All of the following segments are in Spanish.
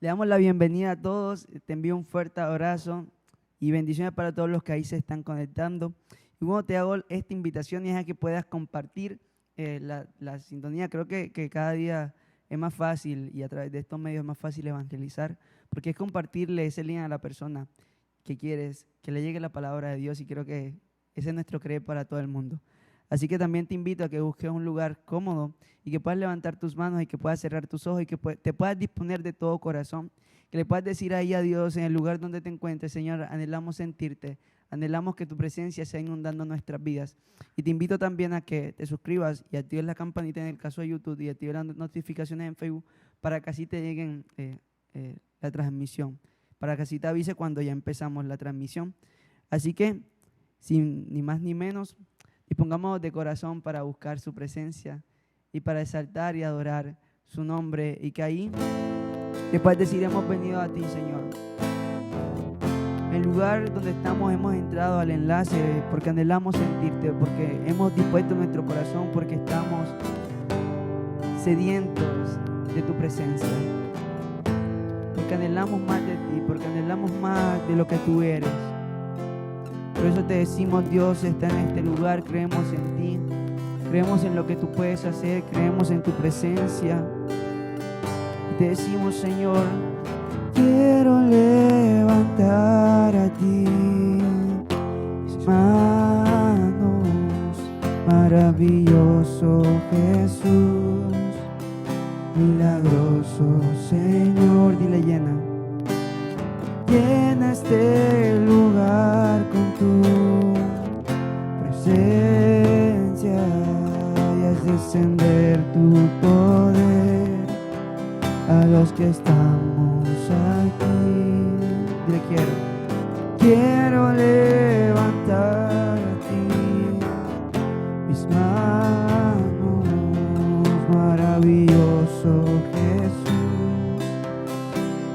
Le damos la bienvenida a todos, te envío un fuerte abrazo y bendiciones para todos los que ahí se están conectando. Y bueno, te hago esta invitación y es a que puedas compartir la sintonía. Creo que cada día es más fácil y a través de estos medios es más fácil evangelizar, porque es compartirle ese link a la persona que quieres, que le llegue la palabra de Dios, y creo que ese es nuestro creer para todo el mundo. Así que también te invito a que busques un lugar cómodo y que puedas levantar tus manos y que puedas cerrar tus ojos y que te puedas disponer de todo corazón, que le puedas decir ahí a Dios en el lugar donde te encuentres: Señor, anhelamos sentirte, anhelamos que tu presencia sea inundando nuestras vidas. Y te invito también a que te suscribas y actives la campanita en el caso de YouTube y actives las notificaciones en Facebook para que así te lleguen la transmisión, para que así te avise cuando ya empezamos la transmisión. Así que, sin ni más ni menos, dispongamos de corazón para buscar su presencia y para exaltar y adorar su nombre, y que ahí después decir: hemos venido a ti, Señor. En el lugar donde estamos hemos entrado al enlace porque anhelamos sentirte, porque hemos dispuesto nuestro corazón, porque estamos sedientos de tu presencia, porque anhelamos más de ti, porque anhelamos más de lo que tú eres. Por eso te decimos: Dios está en este lugar, creemos en ti, creemos en lo que tú puedes hacer, creemos en tu presencia. Y te decimos: Señor, quiero levantar a ti mis manos, maravilloso Jesús, milagroso Señor. Dile: llena este lugar con tu presencia y haz descender tu poder a los que estamos aquí. Dile: quiero levantar a ti mis manos, maravilloso Jesús,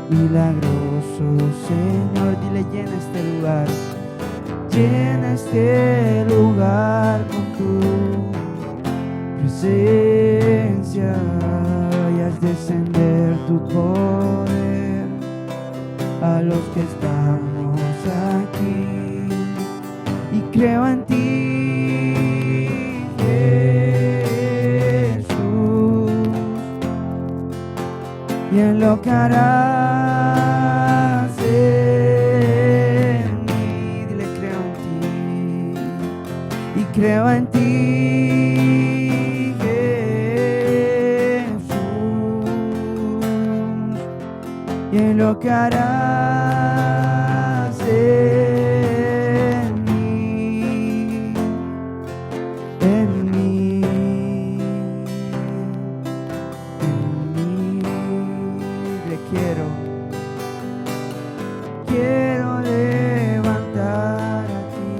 milagroso Señor. Dile: llena este lugar, llena este lugar con tu presencia y haz descender tu poder a los que estamos aquí. Y creo en ti, Jesús, y en lo que harás en mí. Dile: creo en ti, y creo en ti, Jesús, y en lo que harás en mí, en mí, en mí. Le quiero levantar a ti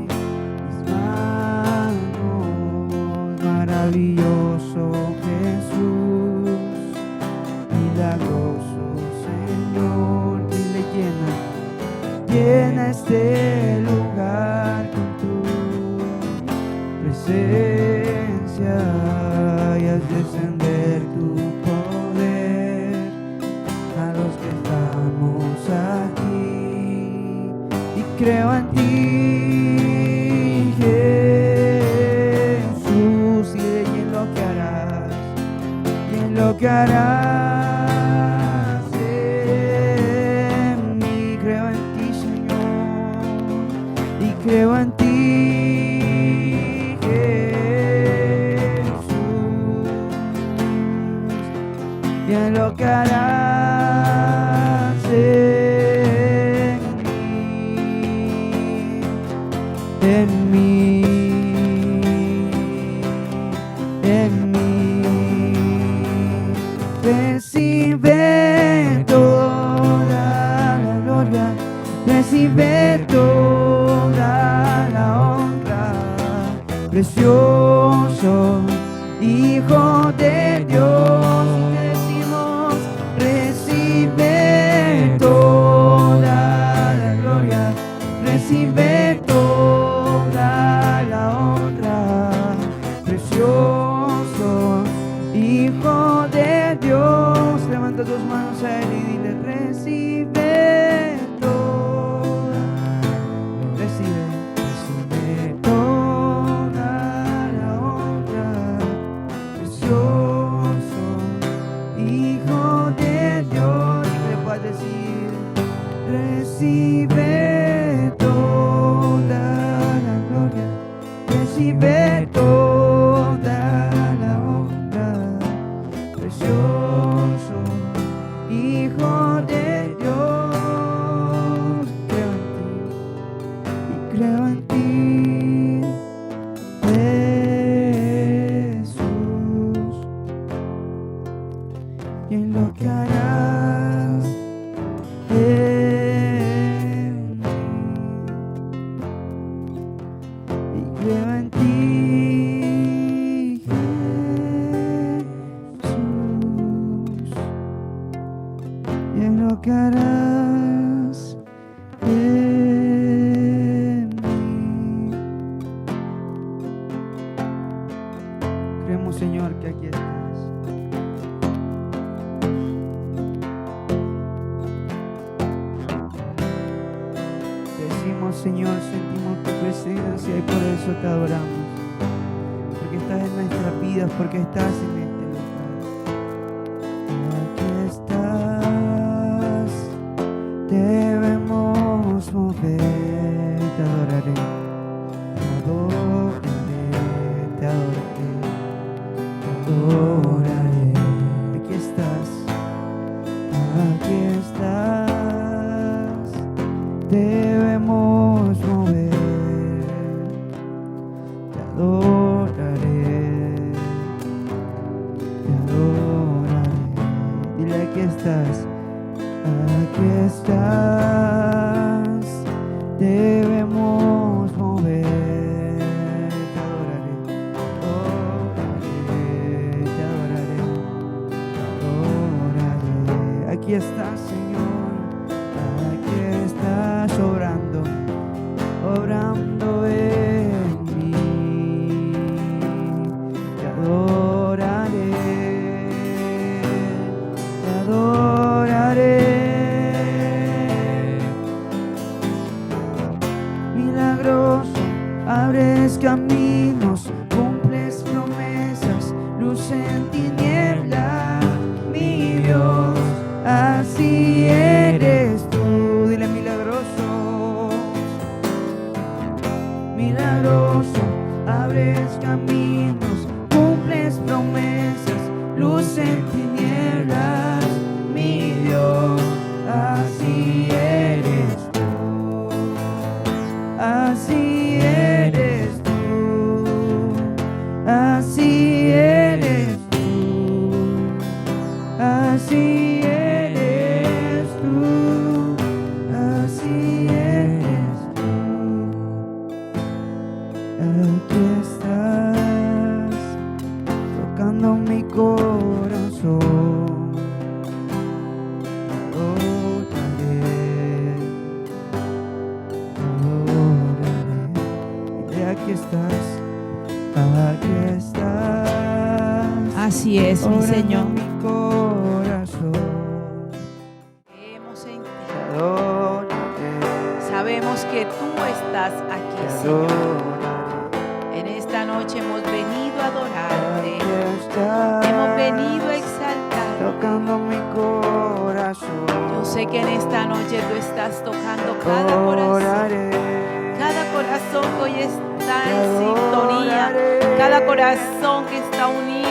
mis manos, maravilloso Jesús, milagroso Señor. Dile: llena este lugar con tu presencia y haz descender tu poder a los que estamos aquí. Y creo en ti, Jesús, y en lo que harás, y en lo que harás en mí. Creo en ti, Señor, y creo en ti, Jesús, y en lo que harás en mí, en mí. Recibe toda la gloria, recibe toda la honra, precioso Hijo de Dios. Y decimos: recibe toda la gloria, recibe toda la honra, precioso Hijo de Dios. Levanta las dos manos a Él y dile: recibe toda, recibe toda la honra, precioso Hijo de Dios. Y que le puedas decir: recibe toda la gloria, recibe toda la honra, precioso Hijo de Dios. Creo en ti, Jesús, y en lo que harás en mí. Y creo en ti, Jesús, y en lo que harás en mí. Creemos, Señor, que aquí estás. Decimos, Señor, sentimos tu presencia y por eso te adoramos. Porque estás en nuestras vidas, porque estás en este lugar. Aquí estás, debemos mover. Te adoraré, te adoraré, te adoraré, te adoraré. Aquí estás, aquí estás, debemos mover. Te adoraré, te adoraré. Dile: aquí estás, aquí estás, debemos mover. Te adoraré, te adoraré, te adoraré. Aquí estás, Señor, aquí estás obrando, obrando en mí. Te adoraré, te adoraré. Milagroso, abres caminos, cumples promesas, luz en tinieblas, mi Dios, así eres tú. Dile: milagroso, milagroso, abres caminos, cumples promesas, luz en tinieblas, mi Dios, así eres tú. Así eres tú, así eres tú, así eres tú, así eres tú. Aquí estás, tocando mi corazón. Aquí estás, aquí estás. Así es, mi Señor. Mi corazón. Creemos en ti. Te adoraré, Sabemos que tú estás aquí, te Señor. adoraré. En esta noche hemos venido a adorarte. Aquí estás, Hemos venido a exaltarte. tocando mi corazón. Yo sé que en esta noche tú estás tocando cada corazón. Cada corazón que hoy está en sintonía, cada corazón que está unido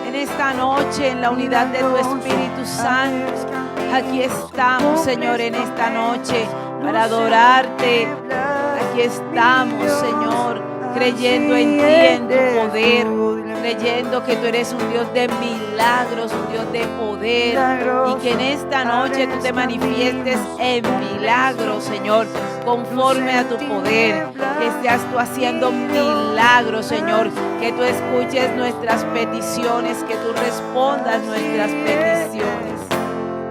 en esta noche, en la unidad de tu Espíritu Santo. Aquí estamos, Señor, en esta noche para adorarte. Aquí estamos, Señor, creyendo en ti, en tu poder, creyendo que tú eres un Dios de milagros, un Dios de poder, y que en esta noche tú te manifiestes en milagros, Señor, conforme a tu poder, que seas tú haciendo milagros, Señor, que tú escuches nuestras peticiones, que tú respondas nuestras peticiones.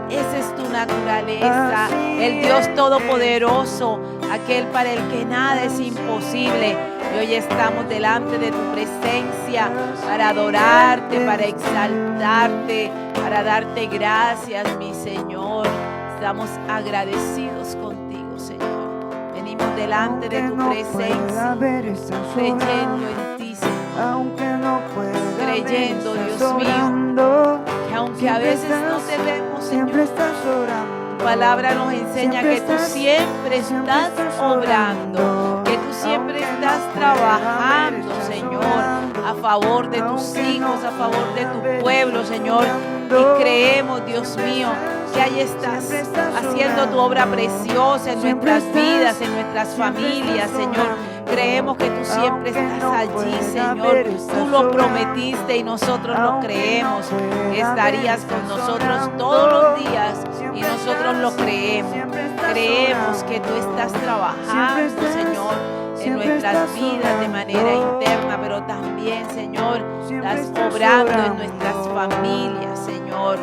Esa es tu naturaleza, el Dios Todopoderoso, aquel para el que nada es imposible. Y hoy estamos delante de tu presencia día para adorarte, para exaltarte, para darte gracias, mi Señor. Estamos agradecidos contigo, Señor. Venimos delante de tu presencia, creyendo en ti, Señor. Creyendo, Dios mío, que aunque a veces no te vemos, Señor, tu palabra nos enseña que tú siempre estás obrando, que tú siempre estás trabajando, Señor, a favor de tus hijos, a favor de tu pueblo, Señor. Y creemos, Dios mío, que ahí estás haciendo tu obra preciosa en nuestras vidas, en nuestras familias, Señor. Creemos que tú siempre estás allí, Señor. Tú lo prometiste y nosotros lo creemos, que estarías con nosotros todos los días y nosotros lo creemos. Creemos que tú estás trabajando, Señor, en nuestras vidas de manera interna, pero también, Señor, estás obrando en nuestras familias, Señor.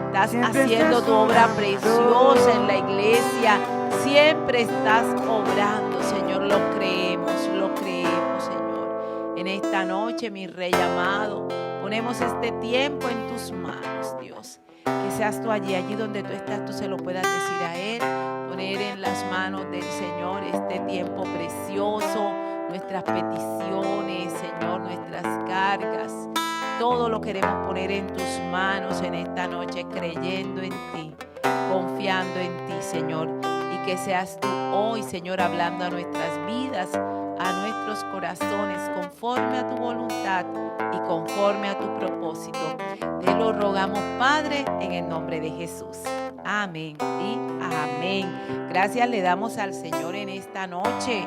Estás haciendo tu obra preciosa en la iglesia. Siempre estás obrando, Señor. Lo creemos, Señor. En esta noche, mi Rey amado, ponemos este tiempo en tus manos, Dios. Que seas tú allí donde tú estás, tú se lo puedas decir a Él. Poner en las manos del Señor este tiempo precioso, nuestras peticiones, Señor, nuestras cargas. Todo lo queremos poner en tus manos en esta noche, creyendo en ti, confiando en ti, Señor. Y que seas tú hoy, Señor, hablando a nuestras vidas, a nuestros corazones, conforme a tu voluntad y conforme a tu propósito. Te lo rogamos, Padre, en el nombre de Jesús. Amén y amén. Gracias le damos al Señor en esta noche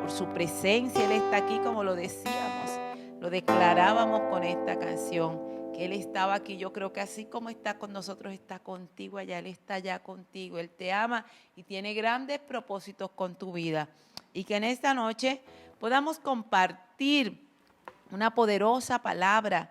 por su presencia. Él está aquí, como lo decíamos, lo declarábamos con esta canción, que Él estaba aquí. Yo creo que así como está con nosotros, está contigo allá. Él está allá contigo. Él te ama y tiene grandes propósitos con tu vida. Y que en esta noche podamos compartir una poderosa palabra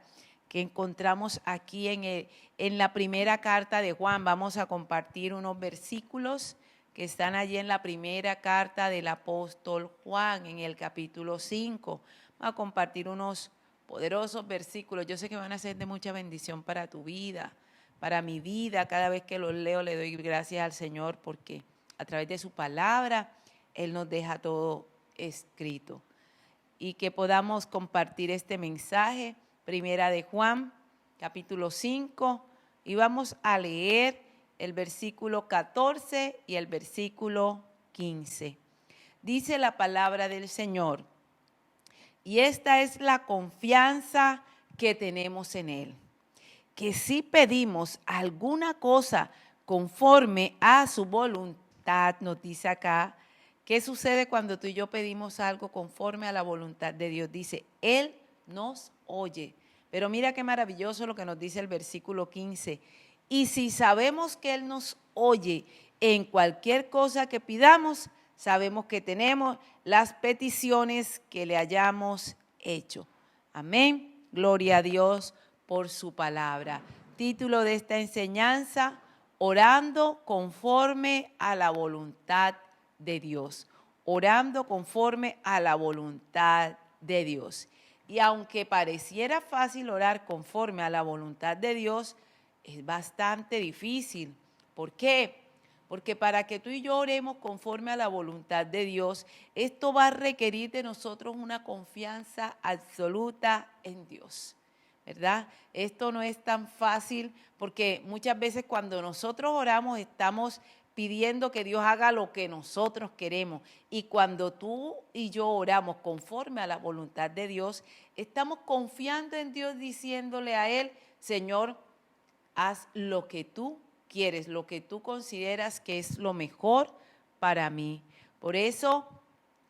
que encontramos aquí en la primera carta de Juan. Vamos a compartir unos versículos que están allí en la primera carta del apóstol Juan, en el capítulo 5. Vamos a compartir unos poderosos versículos. Yo sé que van a ser de mucha bendición para tu vida, para mi vida. Cada vez que los leo le doy gracias al Señor porque a través de su palabra Él nos deja todo escrito. Y que podamos compartir este mensaje. Primera de Juan, capítulo 5, y vamos a leer el versículo 14 y el versículo 15. Dice la palabra del Señor, y esta es la confianza que tenemos en Él, que si pedimos alguna cosa conforme a su voluntad, nos dice acá, ¿qué sucede cuando tú y yo pedimos algo conforme a la voluntad de Dios? Dice, Él nos oye. Pero mira qué maravilloso lo que nos dice el versículo 15. Y si sabemos que Él nos oye en cualquier cosa que pidamos, sabemos que tenemos las peticiones que le hayamos hecho. Amén. Gloria a Dios por su palabra. Título de esta enseñanza, orando conforme a la voluntad de Dios. Orando conforme a la voluntad de Dios. Y aunque pareciera fácil orar conforme a la voluntad de Dios, es bastante difícil. ¿Por qué? Porque para que tú y yo oremos conforme a la voluntad de Dios, esto va a requerir de nosotros una confianza absoluta en Dios, ¿verdad? Esto no es tan fácil porque muchas veces cuando nosotros oramos estamos pidiendo que Dios haga lo que nosotros queremos. Y cuando tú y yo oramos conforme a la voluntad de Dios, estamos confiando en Dios diciéndole a Él, Señor, haz lo que tú quieres, lo que tú consideras que es lo mejor para mí. Por eso,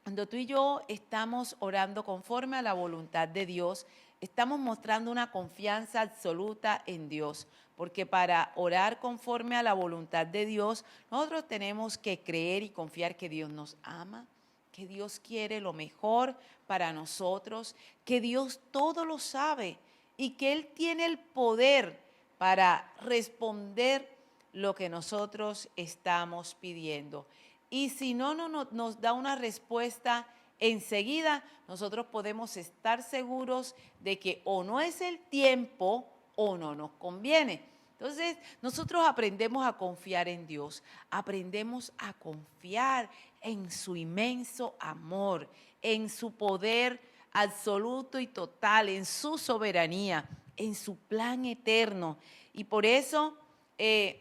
cuando tú y yo estamos orando conforme a la voluntad de Dios, estamos mostrando una confianza absoluta en Dios. Porque para orar conforme a la voluntad de Dios, nosotros tenemos que creer y confiar que Dios nos ama, que Dios quiere lo mejor para nosotros, que Dios todo lo sabe y que Él tiene el poder para responder lo que nosotros estamos pidiendo. Y si no nos da una respuesta enseguida nosotros podemos estar seguros de que o no es el tiempo o no nos conviene. Entonces, nosotros aprendemos a confiar en Dios, aprendemos a confiar en su inmenso amor, en su poder absoluto y total, en su soberanía, en su plan eterno. Y por eso,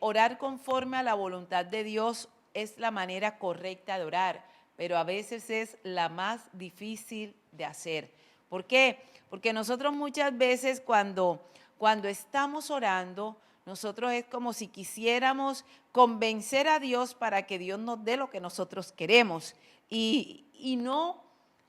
orar conforme a la voluntad de Dios es la manera correcta de orar, pero a veces es la más difícil de hacer. ¿Por qué? Porque nosotros muchas veces cuando estamos orando, nosotros es como si quisiéramos convencer a Dios para que Dios nos dé lo que nosotros queremos. Y no,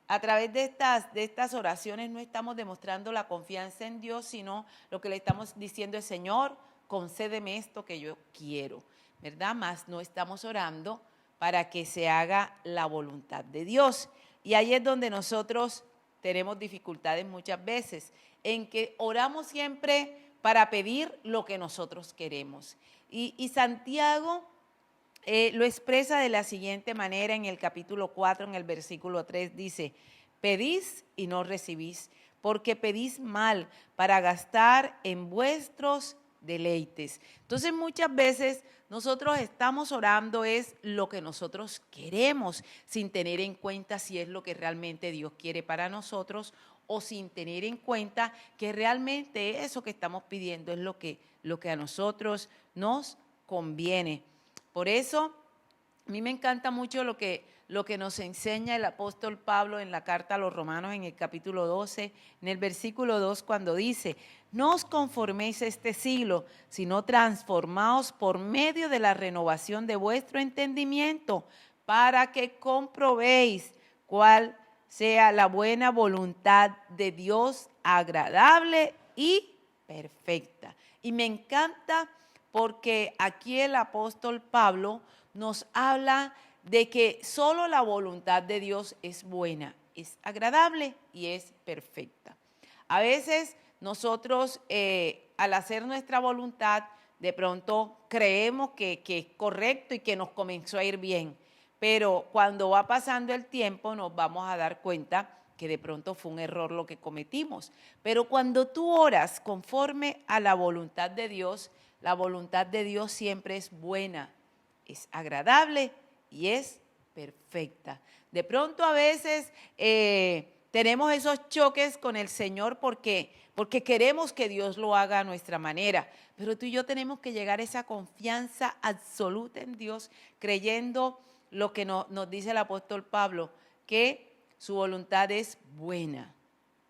a través de estas oraciones no estamos demostrando la confianza en Dios, sino lo que le estamos diciendo es: Señor, concédeme esto que yo quiero, ¿verdad? Más no estamos orando para que se haga la voluntad de Dios. Y ahí es donde nosotros tenemos dificultades muchas veces, en que oramos siempre para pedir lo que nosotros queremos. Y Santiago lo expresa de la siguiente manera en el capítulo 4, en el versículo 3, dice: pedís y no recibís, porque pedís mal para gastar en vuestros deleites. Entonces muchas veces nosotros estamos orando es lo que nosotros queremos, sin tener en cuenta si es lo que realmente Dios quiere para nosotros, o sin tener en cuenta que realmente eso que estamos pidiendo es lo que a nosotros nos conviene. Por eso, a mí me encanta mucho lo que nos enseña el apóstol Pablo en la carta a los Romanos en el capítulo 12, en el versículo 2, cuando dice: no os conforméis a este siglo, sino transformaos por medio de la renovación de vuestro entendimiento, para que comprobéis cuál sea la buena voluntad de Dios, agradable y perfecta. Y me encanta porque aquí el apóstol Pablo nos habla de que solo la voluntad de Dios es buena, es agradable y es perfecta. A veces nosotros al hacer nuestra voluntad de pronto creemos que es correcto y que nos comenzó a ir bien, pero cuando va pasando el tiempo nos vamos a dar cuenta que de pronto fue un error lo que cometimos. Pero cuando tú oras conforme a la voluntad de Dios, la voluntad de Dios siempre es buena, es agradable y es perfecta. De pronto a veces tenemos esos choques con el Señor porque queremos que Dios lo haga a nuestra manera, pero tú y yo tenemos que llegar a esa confianza absoluta en Dios, creyendo lo que nos dice el apóstol Pablo, que su voluntad es buena,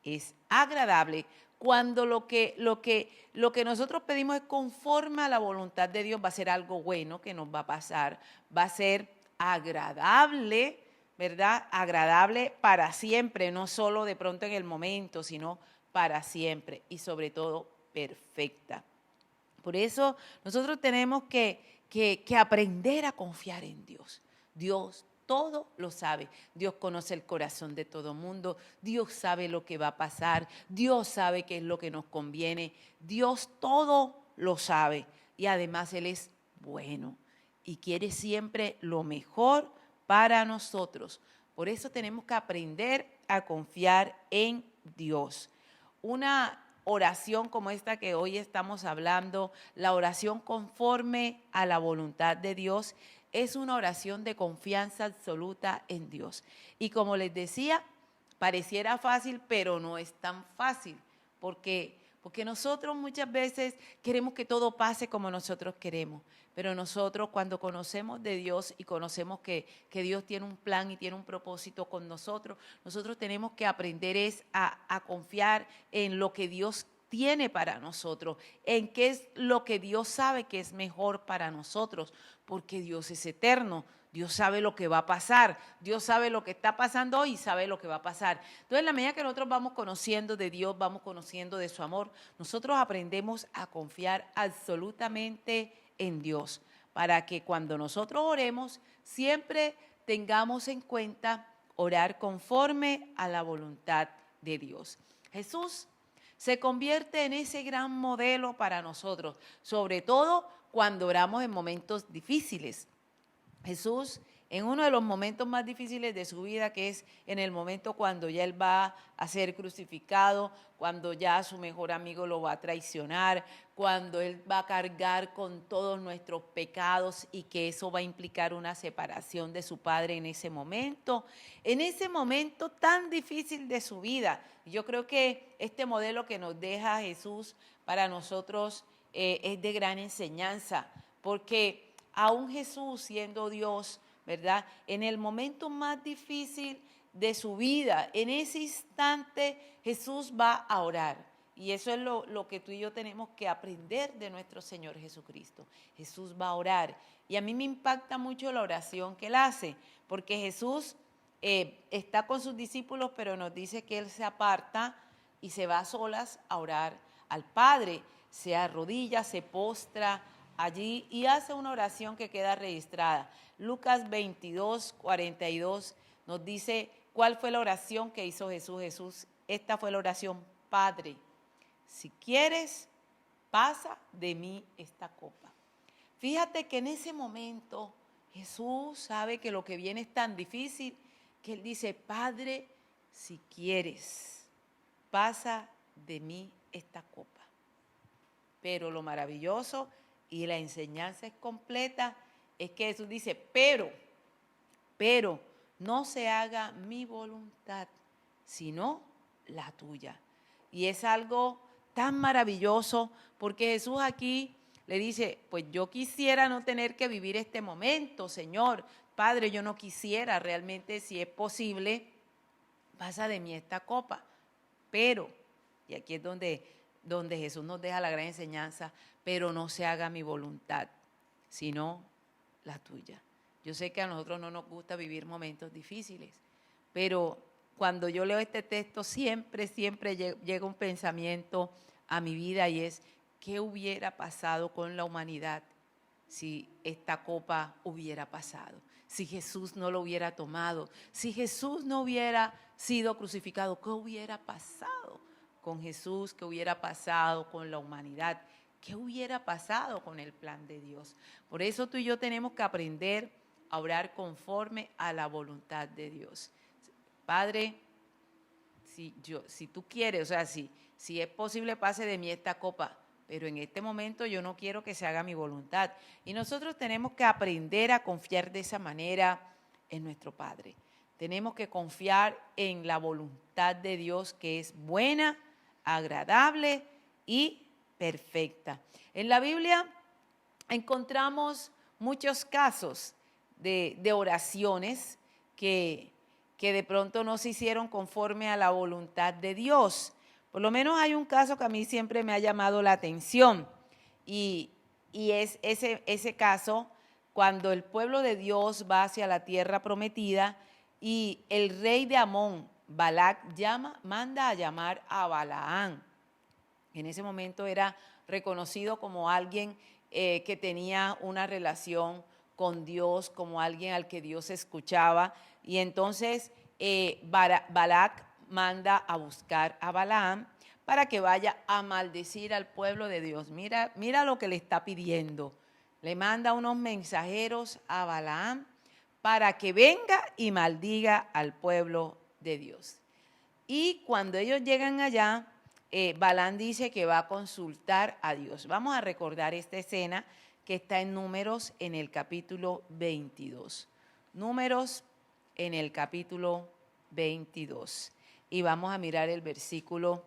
es agradable. Cuando lo que nosotros pedimos es conforme a la voluntad de Dios, va a ser algo bueno que nos va a pasar, va a ser agradable, ¿verdad? Agradable para siempre, no solo de pronto en el momento, sino para siempre y sobre todo perfecta. Por eso nosotros tenemos que aprender a confiar en Dios. Dios todo lo sabe. Dios conoce el corazón de todo mundo. Dios sabe lo que va a pasar. Dios sabe qué es lo que nos conviene. Dios todo lo sabe. Y además Él es bueno y quiere siempre lo mejor para nosotros. Por eso tenemos que aprender a confiar en Dios. Una oración como esta que hoy estamos hablando, la oración conforme a la voluntad de Dios, es una oración de confianza absoluta en Dios. Y como les decía, pareciera fácil, pero no es tan fácil, porque nosotros muchas veces queremos que todo pase como nosotros queremos, pero nosotros cuando conocemos de Dios y conocemos que Dios tiene un plan y tiene un propósito con nosotros, nosotros tenemos que aprender a confiar en lo que Dios tiene para nosotros, en qué es lo que Dios sabe que es mejor para nosotros, porque Dios es eterno. Dios sabe lo que va a pasar, Dios sabe lo que está pasando hoy y sabe lo que va a pasar. Entonces, en la medida que nosotros vamos conociendo de Dios, vamos conociendo de su amor, nosotros aprendemos a confiar absolutamente en Dios, para que cuando nosotros oremos, siempre tengamos en cuenta orar conforme a la voluntad de Dios. Jesús se convierte en ese gran modelo para nosotros, sobre todo cuando oramos en momentos difíciles. Jesús en uno de los momentos más difíciles de su vida, que es en el momento cuando ya él va a ser crucificado, cuando ya su mejor amigo lo va a traicionar, cuando él va a cargar con todos nuestros pecados y que eso va a implicar una separación de su padre en ese momento tan difícil de su vida. Yo creo que este modelo que nos deja Jesús para nosotros es de gran enseñanza, porque aún Jesús siendo Dios, ¿verdad? En el momento más difícil de su vida, en ese instante Jesús va a orar. Y eso es lo que tú y yo tenemos que aprender de nuestro Señor Jesucristo. Jesús va a orar. Y a mí me impacta mucho la oración que él hace, porque Jesús está con sus discípulos, pero nos dice que él se aparta y se va a solas a orar al Padre. Se arrodilla, se postra allí y hace una oración que queda registrada. Lucas 22, 42 nos dice cuál fue la oración que hizo Jesús. Esta fue la oración: Padre, si quieres, pasa de mí esta copa. Fíjate que en ese momento Jesús sabe que lo que viene es tan difícil que él dice: Padre, si quieres, pasa de mí esta copa. Pero lo maravilloso y la enseñanza es completa, es que Jesús dice, pero no se haga mi voluntad, sino la tuya. Y es algo tan maravilloso, porque Jesús aquí le dice, pues yo quisiera no tener que vivir este momento, Señor. Padre, yo no quisiera realmente, si es posible, pasa de mí esta copa. Pero, y aquí es donde Jesús nos deja la gran enseñanza, pero no se haga mi voluntad, sino la tuya. Yo sé que a nosotros no nos gusta vivir momentos difíciles, pero cuando yo leo este texto siempre llega un pensamiento a mi vida y es, ¿qué hubiera pasado con la humanidad si esta copa hubiera pasado? Si Jesús no lo hubiera tomado, si Jesús no hubiera sido crucificado, ¿qué hubiera pasado con Jesús? ¿Qué hubiera pasado con la humanidad? ¿Qué hubiera pasado con el plan de Dios? Por eso tú y yo tenemos que aprender a orar conforme a la voluntad de Dios. Padre, si tú quieres, o sea, si es posible, pase de mí esta copa, pero en este momento yo no quiero que se haga mi voluntad. Y nosotros tenemos que aprender a confiar de esa manera en nuestro Padre. Tenemos que confiar en la voluntad de Dios, que es buena, agradable y perfecta. En la Biblia encontramos muchos casos de oraciones que de pronto no se hicieron conforme a la voluntad de Dios. Por lo menos hay un caso que a mí siempre me ha llamado la atención y es ese caso cuando el pueblo de Dios va hacia la tierra prometida y el rey de Amón, Balac, manda a llamar a Balaam. En ese momento era reconocido como alguien que tenía una relación con Dios, como alguien al que Dios escuchaba. Y entonces Balac manda a buscar a Balaam para que vaya a maldecir al pueblo de Dios. Mira lo que le está pidiendo. Le manda unos mensajeros a Balaam para que venga y maldiga al pueblo de Dios. Y cuando ellos llegan allá, Balaam dice que va a consultar a Dios. Vamos a recordar esta escena que está en Números en el capítulo 22. Números en el capítulo 22. Y vamos a mirar el versículo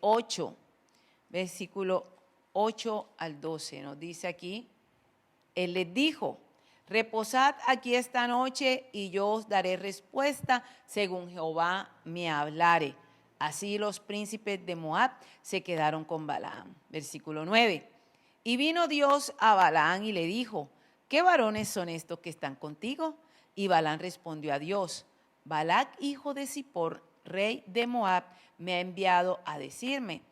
8. Versículo 8 al 12. Nos dice aquí, él les dijo, reposad aquí esta noche y yo os daré respuesta según Jehová me hablare. Así los príncipes de Moab se quedaron con Balaam. Versículo 9. Y vino Dios a Balaam y le dijo, ¿qué varones son estos que están contigo? Y Balaam respondió a Dios, Balac, hijo de Zippor, rey de Moab, me ha enviado a decirme,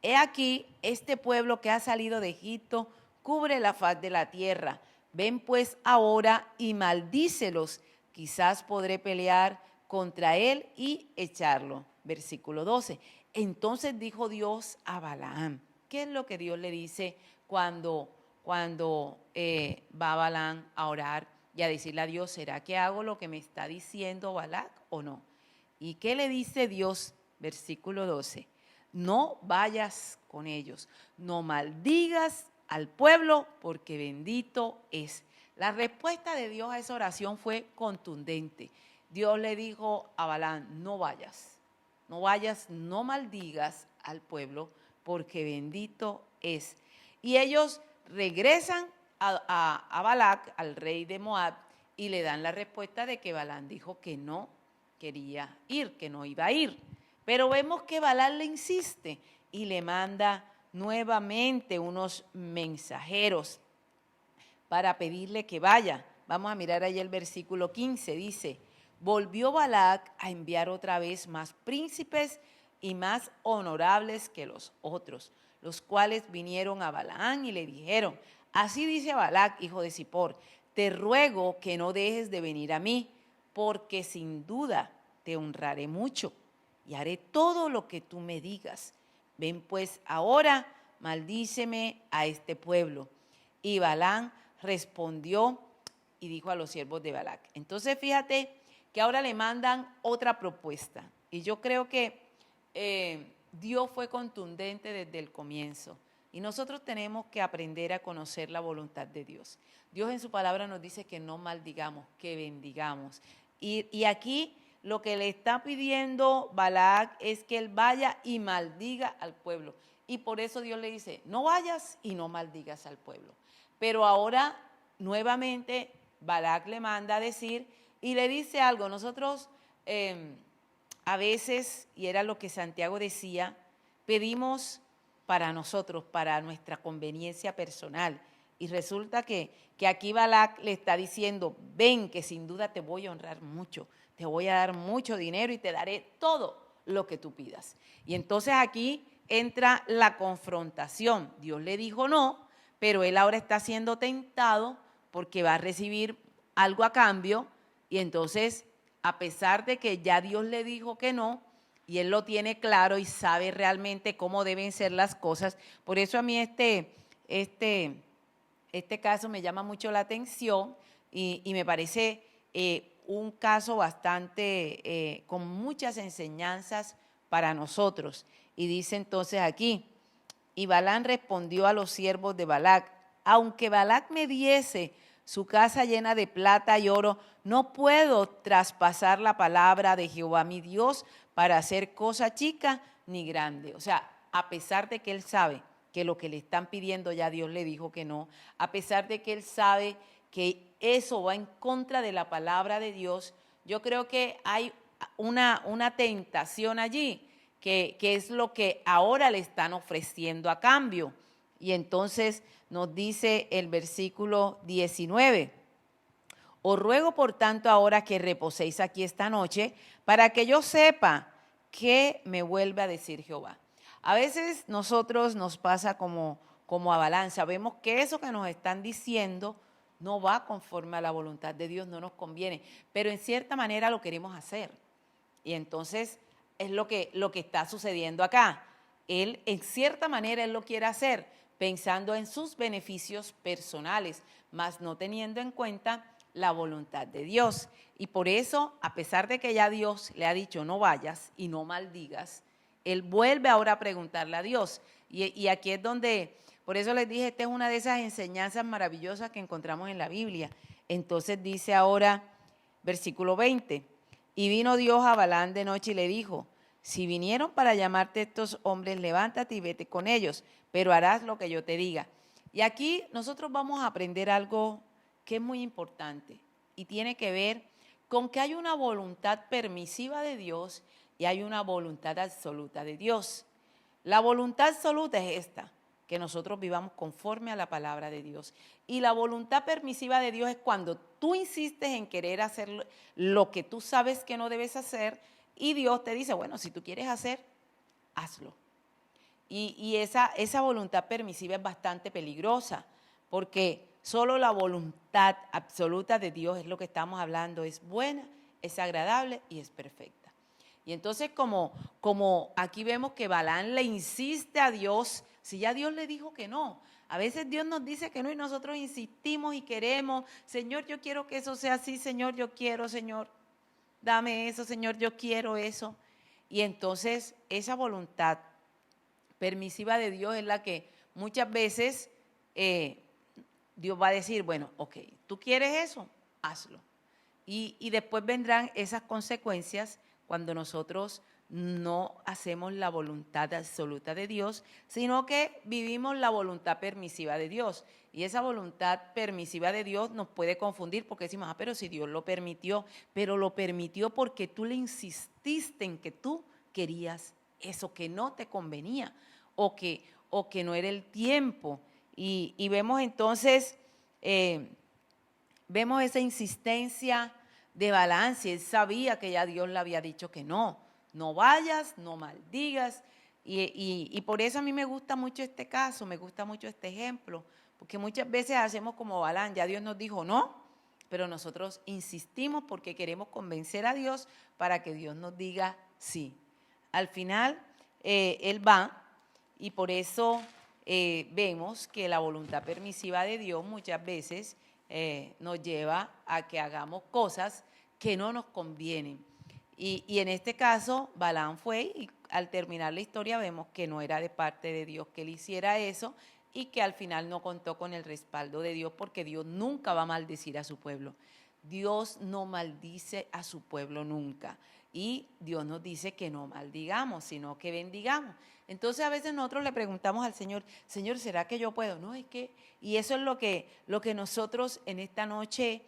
he aquí, este pueblo que ha salido de Egipto cubre la faz de la tierra. Ven pues ahora y maldícelos, quizás podré pelear contra él y echarlo. Versículo 12. Entonces dijo Dios a Balaam. ¿Qué es lo que Dios le dice cuando va Balaam a orar y a decirle a Dios, ¿será que hago lo que me está diciendo Balac o no? ¿Y qué le dice Dios? Versículo 12. No vayas con ellos, no maldigas al pueblo porque bendito es. La respuesta de Dios a esa oración fue contundente. Dios le dijo a Balaam, no vayas, no maldigas al pueblo porque bendito es. Y ellos regresan a Balac, al rey de Moab, y le dan la respuesta de que Balaam dijo que no quería ir, que no iba a ir. Pero vemos que Balaam le insiste y le manda nuevamente unos mensajeros para pedirle que vaya. Vamos a mirar ahí el versículo 15, dice, volvió Balac a enviar otra vez más príncipes y más honorables que los otros, los cuales vinieron a Balaam y le dijeron, así dice Balac, hijo de Zippor, te ruego que no dejes de venir a mí, porque sin duda te honraré mucho y haré todo lo que tú me digas. Ven pues ahora, maldíceme a este pueblo. Y Balaam respondió y dijo a los siervos de Balac. Entonces fíjate que ahora le mandan otra propuesta. Y yo creo que Dios fue contundente desde el comienzo. Y nosotros tenemos que aprender a conocer la voluntad de Dios. Dios en su palabra nos dice que no maldigamos, que bendigamos. Y aquí lo que le está pidiendo Balac es que él vaya y maldiga al pueblo. Y por eso Dios le dice, no vayas y no maldigas al pueblo. Pero ahora nuevamente Balac le manda a decir y le dice algo. Nosotros a veces, y era lo que Santiago decía, pedimos para nosotros, para nuestra conveniencia personal. Y resulta que aquí Balac le está diciendo, ven que sin duda te voy a honrar mucho, te voy a dar mucho dinero y te daré todo lo que tú pidas. Y entonces aquí entra la confrontación. Dios le dijo no, pero él ahora está siendo tentado porque va a recibir algo a cambio y entonces, a pesar de que ya Dios le dijo que no, y él lo tiene claro y sabe realmente cómo deben ser las cosas, por eso a mí este caso me llama mucho la atención y me parece un caso bastante, con muchas enseñanzas para nosotros. Y dice entonces aquí, y Balaam respondió a los siervos de Balac, aunque Balac me diese su casa llena de plata y oro, no puedo traspasar la palabra de Jehová mi Dios para hacer cosa chica ni grande. O sea, a pesar de que él sabe que lo que le están pidiendo ya Dios le dijo que no, a pesar de que él sabe que eso va en contra de la palabra de Dios, yo creo que hay una tentación allí, que es lo que ahora le están ofreciendo a cambio. Y entonces nos dice el versículo 19, os ruego por tanto ahora que reposéis aquí esta noche, para que yo sepa qué me vuelve a decir Jehová. A veces nosotros nos pasa como a Balaam, sabemos que eso que nos están diciendo no va conforme a la voluntad de Dios, no nos conviene, pero en cierta manera lo queremos hacer. Y entonces es lo que está sucediendo acá. Él, en cierta manera, él lo quiere hacer pensando en sus beneficios personales, mas no teniendo en cuenta la voluntad de Dios. Y por eso, a pesar de que ya Dios le ha dicho no vayas y no maldigas, él vuelve ahora a preguntarle a Dios. Y aquí es donde, por eso les dije, esta es una de esas enseñanzas maravillosas que encontramos en la Biblia. Entonces dice ahora, versículo 20, y vino Dios a Balaam de noche y le dijo, si vinieron para llamarte estos hombres, levántate y vete con ellos, pero harás lo que yo te diga. Y aquí nosotros vamos a aprender algo que es muy importante y tiene que ver con que hay una voluntad permisiva de Dios y hay una voluntad absoluta de Dios. La voluntad absoluta es esta, que nosotros vivamos conforme a la palabra de Dios. Y la voluntad permisiva de Dios es cuando tú insistes en querer hacer lo que tú sabes que no debes hacer y Dios te dice, bueno, si tú quieres hacer, hazlo. Y esa voluntad permisiva es bastante peligrosa porque solo la voluntad absoluta de Dios es lo que estamos hablando, es buena, es agradable y es perfecta. Y entonces como aquí vemos que Balaam le insiste a Dios, si ya Dios le dijo que no, A veces Dios nos dice que no y nosotros insistimos y queremos, Señor, yo quiero que eso sea así, Señor, yo quiero, Señor, dame eso, Señor, yo quiero eso. Y entonces esa voluntad permisiva de Dios es la que muchas veces Dios va a decir, bueno, ok, ¿tú quieres eso? Hazlo. Y después vendrán esas consecuencias cuando nosotros no hacemos la voluntad absoluta de Dios, sino que vivimos la voluntad permisiva de Dios. Y esa voluntad permisiva de Dios nos puede confundir porque decimos, pero si Dios lo permitió, pero lo permitió porque tú le insististe en que tú querías eso, que no te convenía o que no era el tiempo. Y vemos entonces, vemos esa insistencia de Balaam. Él sabía que ya Dios le había dicho que no vayas, no maldigas. Y por eso a mí me gusta mucho este caso, me gusta mucho este ejemplo, porque muchas veces hacemos como Balaam, ya Dios nos dijo no, pero nosotros insistimos porque queremos convencer a Dios para que Dios nos diga sí. Al final, Él va, y por eso vemos que la voluntad permisiva de Dios muchas veces nos lleva a que hagamos cosas que no nos convienen. Y en este caso, Balaam fue y al terminar la historia vemos que no era de parte de Dios que él hiciera eso y que al final no contó con el respaldo de Dios, porque Dios nunca va a maldecir a su pueblo. Dios no maldice a su pueblo nunca. Y Dios nos dice que no maldigamos, sino que bendigamos. Entonces a veces nosotros le preguntamos al Señor, Señor, ¿será que yo puedo? No, es que, y eso es lo que nosotros en esta noche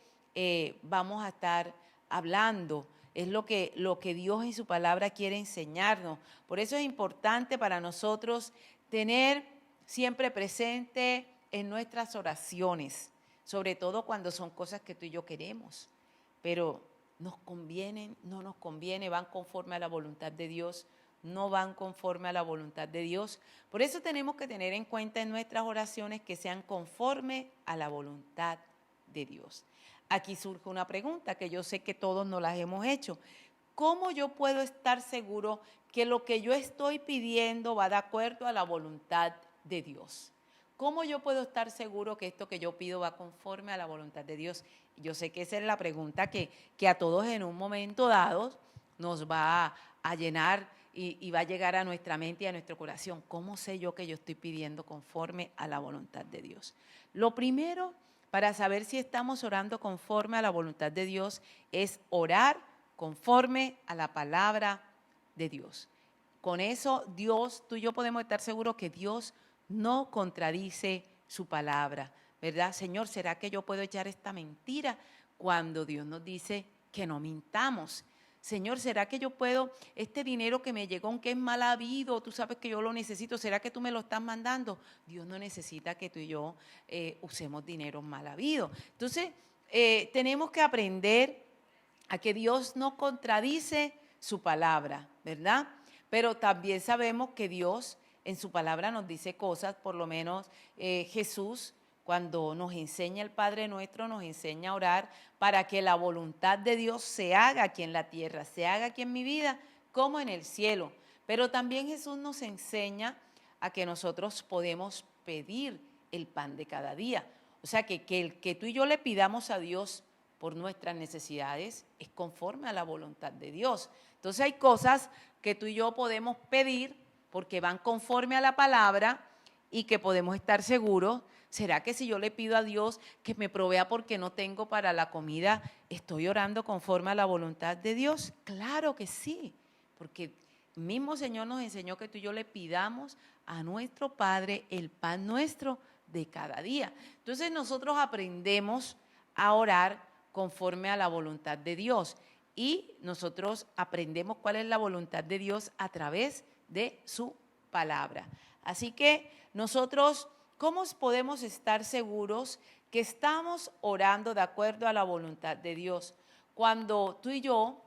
vamos a estar hablando. Es lo que Dios en su palabra quiere enseñarnos. Por eso es importante para nosotros tener siempre presente en nuestras oraciones, sobre todo cuando son cosas que tú y yo queremos, pero nos convienen, no nos conviene, van conforme a la voluntad de Dios, no van conforme a la voluntad de Dios. Por eso tenemos que tener en cuenta en nuestras oraciones que sean conforme a la voluntad de Dios. Aquí surge una pregunta que yo sé que todos nos las hemos hecho. ¿Cómo yo puedo estar seguro que lo que yo estoy pidiendo va de acuerdo a la voluntad de Dios? ¿Cómo yo puedo estar seguro que esto que yo pido va conforme a la voluntad de Dios? Yo sé que esa es la pregunta que a todos en un momento dado nos va a llenar y va a llegar a nuestra mente y a nuestro corazón. ¿Cómo sé yo que yo estoy pidiendo conforme a la voluntad de Dios? Lo primero, para saber si estamos orando conforme a la voluntad de Dios, es orar conforme a la palabra de Dios. Con eso, tú y yo podemos estar seguros que Dios no contradice su palabra, ¿verdad? Señor, ¿será que yo puedo echar esta mentira cuando Dios nos dice que no mintamos? Señor, ¿será que yo puedo, este dinero que me llegó, aunque es mal habido, tú sabes que yo lo necesito, ¿será que tú me lo estás mandando? Dios no necesita que tú y yo usemos dinero mal habido. Entonces, tenemos que aprender a que Dios no contradice su palabra, ¿verdad? Pero también sabemos que Dios en su palabra nos dice cosas, por lo menos Jesús, cuando nos enseña el Padre Nuestro, nos enseña a orar para que la voluntad de Dios se haga aquí en la tierra, se haga aquí en mi vida como en el cielo. Pero también Jesús nos enseña a que nosotros podemos pedir el pan de cada día. O sea, que el que tú y yo le pidamos a Dios por nuestras necesidades es conforme a la voluntad de Dios. Entonces hay cosas que tú y yo podemos pedir porque van conforme a la palabra y que podemos estar seguros. ¿Será que si yo le pido a Dios que me provea porque no tengo para la comida, estoy orando conforme a la voluntad de Dios? Claro que sí, porque el mismo Señor nos enseñó que tú y yo le pidamos a nuestro Padre el pan nuestro de cada día. Entonces nosotros aprendemos a orar conforme a la voluntad de Dios y nosotros aprendemos cuál es la voluntad de Dios a través de su palabra. Así que nosotros, ¿cómo podemos estar seguros que estamos orando de acuerdo a la voluntad de Dios? Cuando tú y yo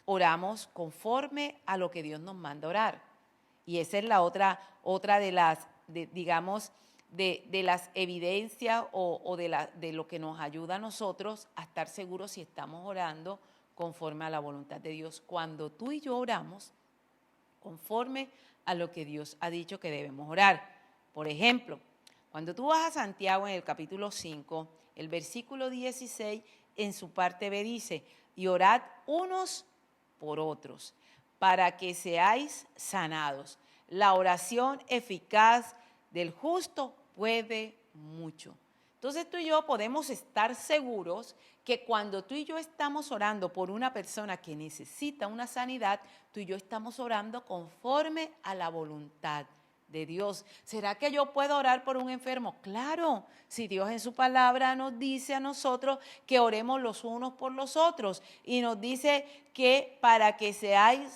oramos conforme a lo que Dios nos manda orar. Y esa es la otra de las, digamos, de las evidencias o de lo que nos ayuda a nosotros a estar seguros si estamos orando conforme a la voluntad de Dios. Cuando tú y yo oramos conforme a lo que Dios ha dicho que debemos orar. Por ejemplo, Cuando tú vas a Santiago en el capítulo 5, el versículo 16, en su parte B dice, y orad unos por otros, para que seáis sanados. La oración eficaz del justo puede mucho. Entonces tú y yo podemos estar seguros que cuando tú y yo estamos orando por una persona que necesita una sanidad, tú y yo estamos orando conforme a la voluntad de Dios. ¿Será que yo puedo orar por un enfermo? Claro, si Dios en su palabra nos dice a nosotros que oremos los unos por los otros y nos dice que para que seáis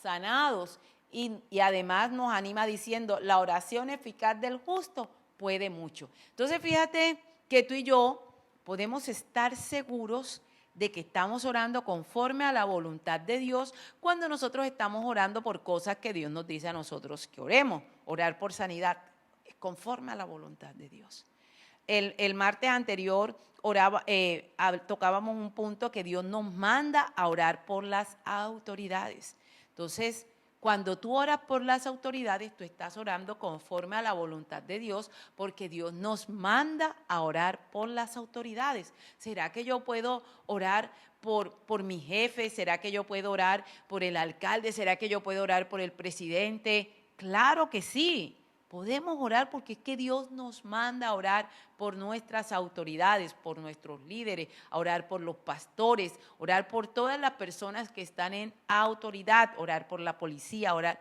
sanados y además nos anima diciendo la oración eficaz del justo puede mucho. Entonces fíjate que tú y yo podemos estar seguros de que estamos orando conforme a la voluntad de Dios cuando nosotros estamos orando por cosas que Dios nos dice a nosotros que oremos. Orar por sanidad es conforme a la voluntad de Dios. El martes anterior tocábamos un punto que Dios nos manda a orar por las autoridades. Entonces, cuando tú oras por las autoridades, tú estás orando conforme a la voluntad de Dios, porque Dios nos manda a orar por las autoridades. ¿Será que yo puedo orar por mi jefe? ¿Será que yo puedo orar por el alcalde? ¿Será que yo puedo orar por el presidente? Claro que sí. Podemos orar porque es que Dios nos manda a orar por nuestras autoridades, por nuestros líderes, a orar por los pastores, orar por todas las personas que están en autoridad, orar por la policía, orar.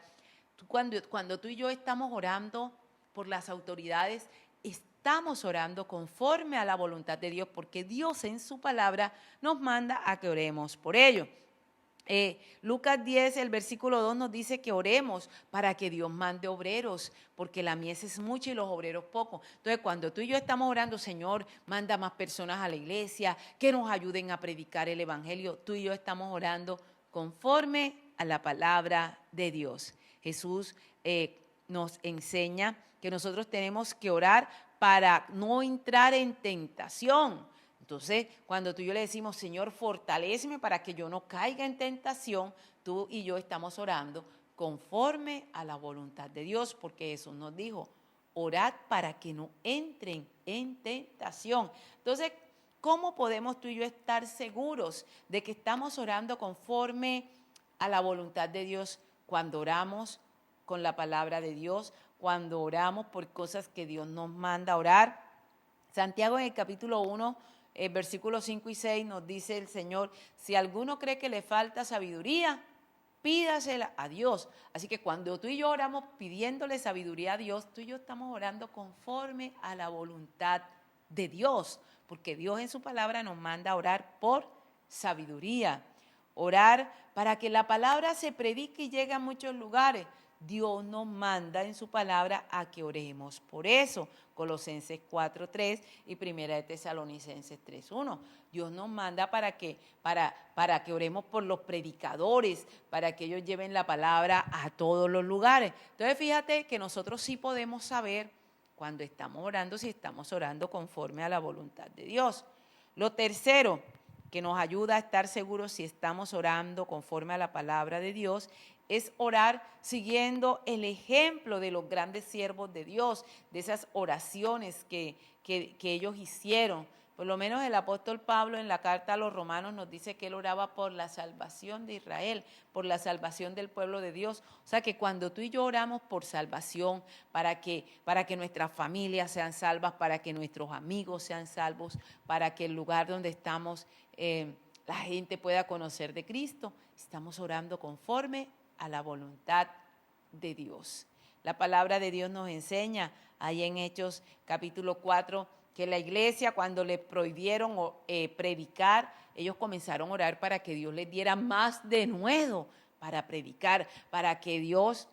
Cuando tú y yo estamos orando por las autoridades, estamos orando conforme a la voluntad de Dios, porque Dios en su palabra nos manda a que oremos por ello. Lucas 10, el versículo 2 nos dice que oremos para que Dios mande obreros, porque la mies es mucha y los obreros pocos. Entonces, cuando tú y yo estamos orando, Señor, manda más personas a la iglesia, que nos ayuden a predicar el evangelio, tú y yo estamos orando conforme a la palabra de Dios. Jesús nos enseña que nosotros tenemos que orar para no entrar en tentación. Entonces, cuando tú y yo le decimos, Señor, fortaléceme para que yo no caiga en tentación, tú y yo estamos orando conforme a la voluntad de Dios, porque Jesús nos dijo, orad para que no entren en tentación. Entonces, ¿cómo podemos tú y yo estar seguros de que estamos orando conforme a la voluntad de Dios cuando oramos con la palabra de Dios, cuando oramos por cosas que Dios nos manda a orar? Santiago en el capítulo 1, versículos 5 y 6 nos dice el Señor, si alguno cree que le falta sabiduría, pídasela a Dios. Así que cuando tú y yo oramos pidiéndole sabiduría a Dios, tú y yo estamos orando conforme a la voluntad de Dios, porque Dios en su palabra nos manda a orar por sabiduría. Orar para que la palabra se predique y llegue a muchos lugares. Dios nos manda en su palabra a que oremos por eso. Colosenses 4:3 y Primera de Tesalonicenses 3:1. Dios nos manda para que oremos por los predicadores, para que ellos lleven la palabra a todos los lugares. Entonces fíjate que nosotros sí podemos saber cuando estamos orando, si estamos orando conforme a la voluntad de Dios. Lo tercero que nos ayuda a estar seguros si estamos orando conforme a la palabra de Dios es orar siguiendo el ejemplo de los grandes siervos de Dios, de esas oraciones que ellos hicieron. Por lo menos el apóstol Pablo en la carta a los Romanos nos dice que él oraba por la salvación de Israel, por la salvación del pueblo de Dios. O sea que cuando tú y yo oramos por salvación, para que nuestras familias sean salvas, para que nuestros amigos sean salvos, para que el lugar donde estamos la gente pueda conocer de Cristo, estamos orando conforme a la voluntad de Dios. La palabra de Dios nos enseña ahí en Hechos capítulo 4 que la iglesia cuando le prohibieron predicar, ellos comenzaron a orar para que Dios les diera más denuedo para predicar, para que Dios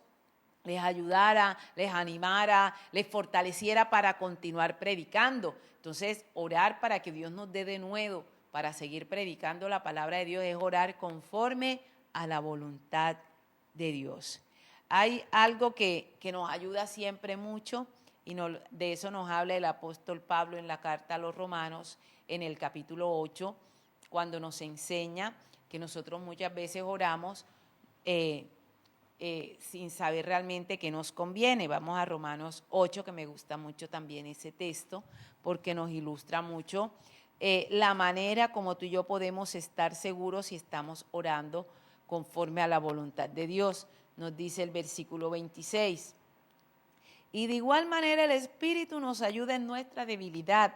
les ayudara, les animara, les fortaleciera para continuar predicando. Entonces, orar para que Dios nos dé denuedo para seguir predicando la palabra de Dios es orar conforme a la voluntad de Dios. Hay algo que nos ayuda siempre mucho y de eso nos habla el apóstol Pablo en la carta a los Romanos en el capítulo 8, cuando nos enseña que nosotros muchas veces oramos sin saber realmente qué nos conviene. Vamos a Romanos 8, que me gusta mucho también ese texto, porque nos ilustra mucho la manera como tú y yo podemos estar seguros si estamos orando conforme a la voluntad de Dios. Nos dice el versículo 26. Y de igual manera el Espíritu nos ayuda en nuestra debilidad,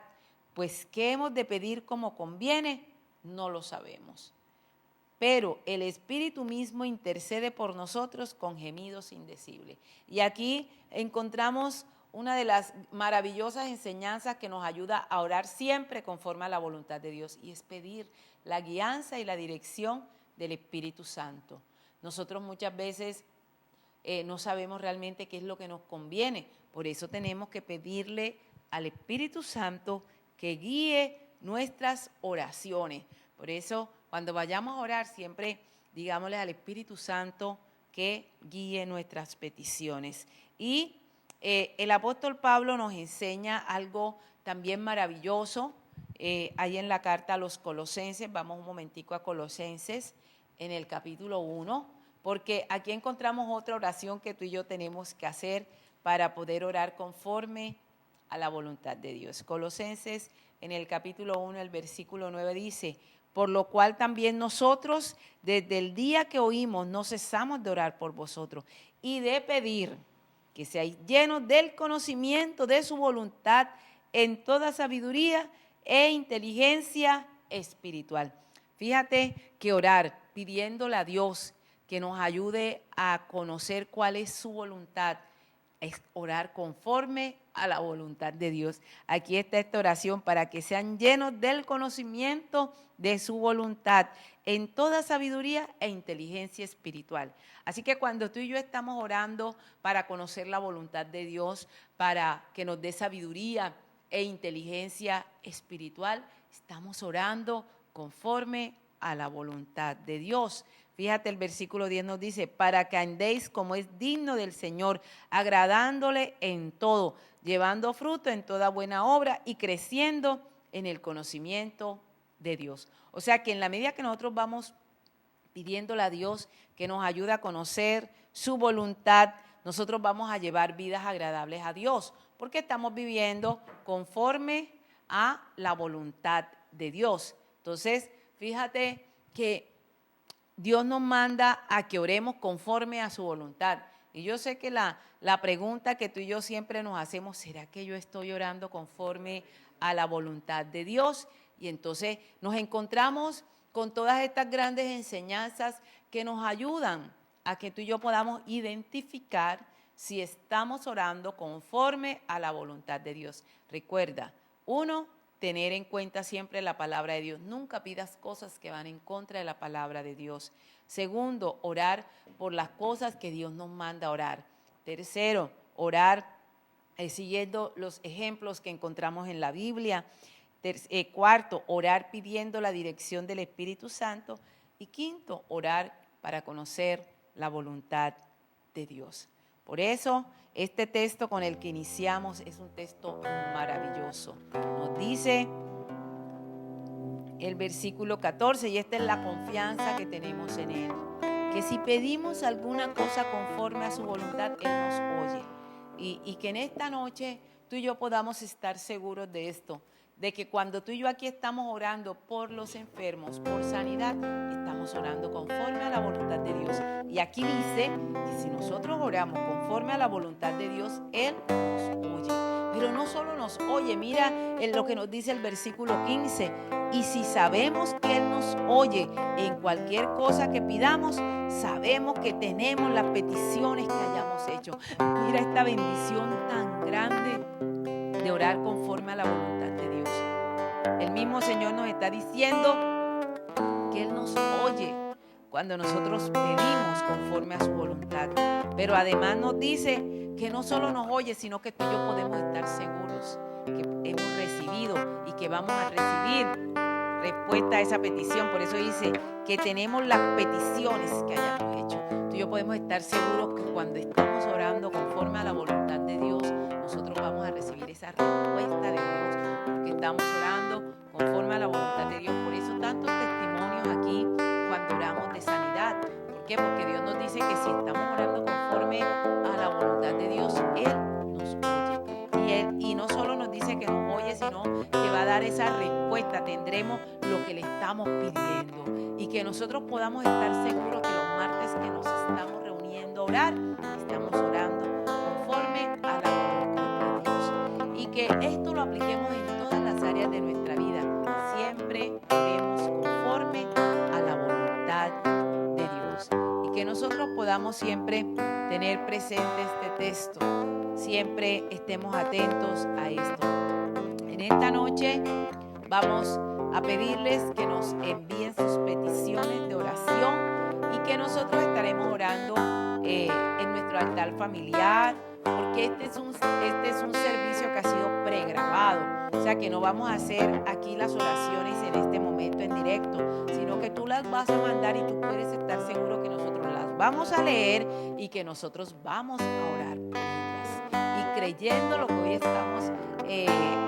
pues ¿qué hemos de pedir como conviene? No lo sabemos. Pero el Espíritu mismo intercede por nosotros con gemidos indecibles. Y aquí encontramos una de las maravillosas enseñanzas que nos ayuda a orar siempre conforme a la voluntad de Dios, y es pedir la guianza y la dirección del Espíritu Santo. Nosotros muchas veces no sabemos realmente qué es lo que nos conviene, por eso tenemos que pedirle al Espíritu Santo que guíe nuestras oraciones. Por eso, cuando vayamos a orar, siempre digámosle al Espíritu Santo que guíe nuestras peticiones. Y el apóstol Pablo nos enseña algo también maravilloso, ahí en la carta a los Colosenses. Vamos un momentico a Colosenses, en el capítulo 1, porque aquí encontramos otra oración que tú y yo tenemos que hacer para poder orar conforme a la voluntad de Dios. Colosenses, en el capítulo 1, el versículo 9 dice: por lo cual también nosotros, desde el día que oímos, no cesamos de orar por vosotros y de pedir que seáis llenos del conocimiento de su voluntad en toda sabiduría e inteligencia espiritual. Fíjate que orar pidiéndole a Dios que nos ayude a conocer cuál es su voluntad es orar conforme a la voluntad de Dios. Aquí está esta oración: para que sean llenos del conocimiento de su voluntad en toda sabiduría e inteligencia espiritual. Así que cuando tú y yo estamos orando para conocer la voluntad de Dios, para que nos dé sabiduría e inteligencia espiritual, estamos orando conforme a la voluntad de Dios. Fíjate, el versículo 10 nos dice: para que andéis como es digno del Señor, agradándole en todo, llevando fruto en toda buena obra y creciendo en el conocimiento de Dios. O sea que en la medida que nosotros vamos pidiéndole a Dios que nos ayude a conocer su voluntad, nosotros vamos a llevar vidas agradables a Dios, porque estamos viviendo conforme a la voluntad de Dios. Entonces, fíjate que Dios nos manda a que oremos conforme a su voluntad. Y yo sé que la pregunta que tú y yo siempre nos hacemos: ¿será que yo estoy orando conforme a la voluntad de Dios? Y entonces nos encontramos con todas estas grandes enseñanzas que nos ayudan a que tú y yo podamos identificar si estamos orando conforme a la voluntad de Dios. Recuerda, 1, tener en cuenta siempre la palabra de Dios. Nunca pidas cosas que van en contra de la palabra de Dios. 2, orar por las cosas que Dios nos manda a orar. 3, orar siguiendo los ejemplos que encontramos en la Biblia. 4, orar pidiendo la dirección del Espíritu Santo. Y 5, orar para conocer la voluntad de Dios. Por eso, este texto con el que iniciamos es un texto maravilloso. Nos dice el versículo 14, y esta es la confianza que tenemos en Él, que si pedimos alguna cosa conforme a su voluntad, Él nos oye. Y que en esta noche tú y yo podamos estar seguros de esto, de que cuando tú y yo aquí estamos orando por los enfermos, por sanidad, estamos orando conforme a la voluntad de Dios. Y aquí dice que si nosotros oramos conforme a la voluntad de Dios, Él nos oye. Pero no solo nos oye, mira lo que nos dice el versículo 15. Y si sabemos que Él nos oye en cualquier cosa que pidamos, sabemos que tenemos las peticiones que hayamos hecho. Mira esta bendición tan grande de orar conforme a la voluntad de Dios. El mismo Señor nos está diciendo que Él nos oye cuando nosotros pedimos conforme a su voluntad. Pero además nos dice que no solo nos oye, sino que tú y yo podemos estar seguros que hemos recibido y que vamos a recibir respuesta a esa petición. Por eso dice que tenemos las peticiones que hayamos hecho. Tú y yo podemos estar seguros que cuando estamos orando conforme a la voluntad de Dios, nosotros vamos a recibir esa respuesta de Dios, porque estamos orando conforme a la voluntad de Dios. Por eso tantos testimonios aquí cuando oramos de sanidad, qué? Porque Dios nos dice que si estamos orando conforme a la voluntad de Dios, Él nos oye. Y no solo nos dice que nos oye, sino que va a dar esa respuesta. Tendremos lo que le estamos pidiendo. Y que nosotros podamos estar seguros que los martes que nos estamos reuniendo a orar, estamos orando conforme a la voluntad de Dios. Y que esto lo apliquemos en todas las áreas de nuestra vida. Siempre oremos conforme a la voluntad de Dios. Y que nosotros podamos siempre tener presente este texto. Siempre estemos atentos a esto. En esta noche vamos a pedirles que nos envíen sus peticiones de oración y que nosotros estaremos orando en nuestro altar familiar, porque este es un servicio que ha sido pregrabado. O sea que no vamos a hacer aquí las oraciones en este momento en directo, sino que tú las vas a mandar y tú puedes estar seguro que nosotros las vamos a leer y que nosotros vamos a orar por ellas. Y creyendo lo que hoy estamos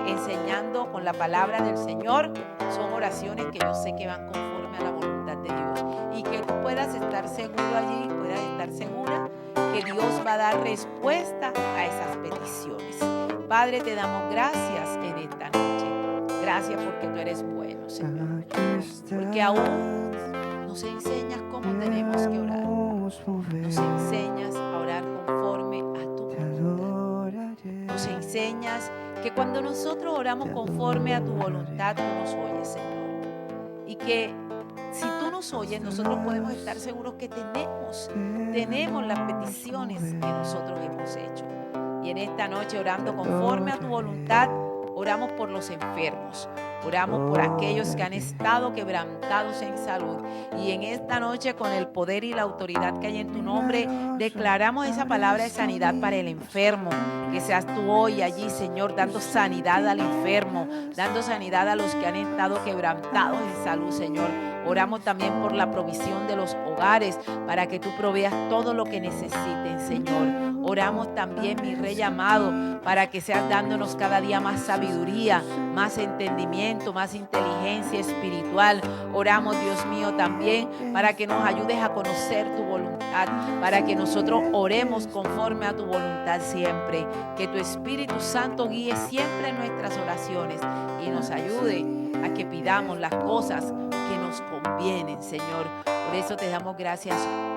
enseñando con la palabra del Señor, son oraciones que yo sé que van conforme a la voluntad de Dios. Y que tú puedas estar seguro allí, puedas estar segura que Dios va a dar respuesta a esas peticiones. Padre, te damos gracias en esta noche. Gracias porque tú eres bueno, Señor. Porque aún nos enseñas cómo tenemos que orar. Nos enseñas a orar conforme a tu voluntad. Nos enseñas que cuando nosotros oramos conforme a tu voluntad, tú nos oyes, Señor. Y que si tú nos oyes, nosotros podemos estar seguros que tenemos las peticiones que nosotros hemos hecho. Y en esta noche, orando conforme a tu voluntad, oramos por los enfermos. Oramos por aquellos que han estado quebrantados en salud. Y en esta noche, con el poder y la autoridad que hay en tu nombre, declaramos esa palabra de sanidad para el enfermo. Que seas tú hoy allí, Señor, dando sanidad al enfermo, dando sanidad a los que han estado quebrantados en salud, Señor. Oramos también por la provisión de los hogares, para que tú proveas todo lo que necesiten, Señor. Oramos también, mi Rey amado, para que seas dándonos cada día más sabiduría, más entendimiento, más inteligencia espiritual. Oramos, Dios mío, también para que nos ayudes a conocer tu voluntad, para que nosotros oremos conforme a tu voluntad siempre. Que tu Espíritu Santo guíe siempre nuestras oraciones y nos ayude a que pidamos las cosas que nos convienen, Señor. Por eso te damos gracias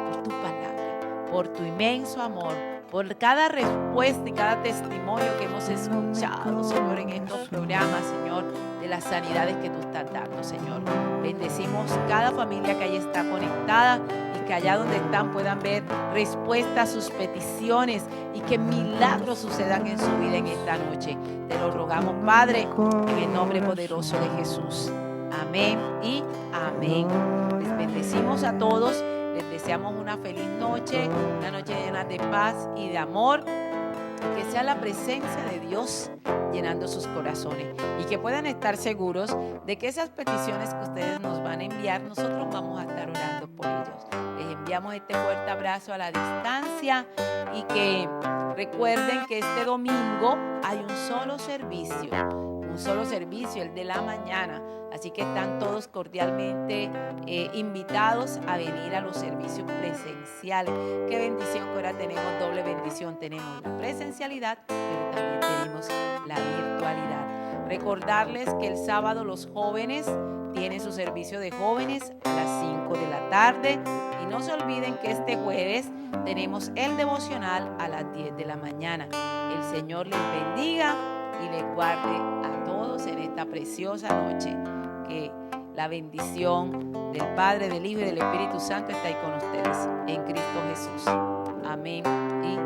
por tu palabra, por tu inmenso amor, por cada respuesta y cada testimonio que hemos escuchado, Señor, en estos programas, Señor, de las sanidades que tú estás dando, Señor. Bendecimos cada familia que allí está conectada y que allá donde están puedan ver respuestas a sus peticiones y que milagros sucedan en su vida en esta noche. Te lo rogamos, Padre, en el nombre poderoso de Jesús. Amén y amén. Les bendecimos a todos. Les deseamos una feliz noche, una noche llena de paz y de amor. Que sea la presencia de Dios llenando sus corazones y que puedan estar seguros de que esas peticiones que ustedes nos van a enviar, nosotros vamos a estar orando por ellos. Les enviamos este fuerte abrazo a la distancia y que recuerden que este domingo hay un solo servicio, el de la mañana. Así que están todos cordialmente invitados a venir a los servicios presenciales. Qué bendición que ahora tenemos doble bendición. Tenemos la presencialidad, pero también tenemos la virtualidad. Recordarles que el sábado los jóvenes tienen su servicio de jóvenes a las 5 de la tarde. Y no se olviden que este jueves tenemos el devocional a las 10 de la mañana. El Señor les bendiga y les guarde a todos en esta preciosa noche. Que la bendición del Padre, del Hijo y del Espíritu Santo está ahí con ustedes en Cristo Jesús. Amén y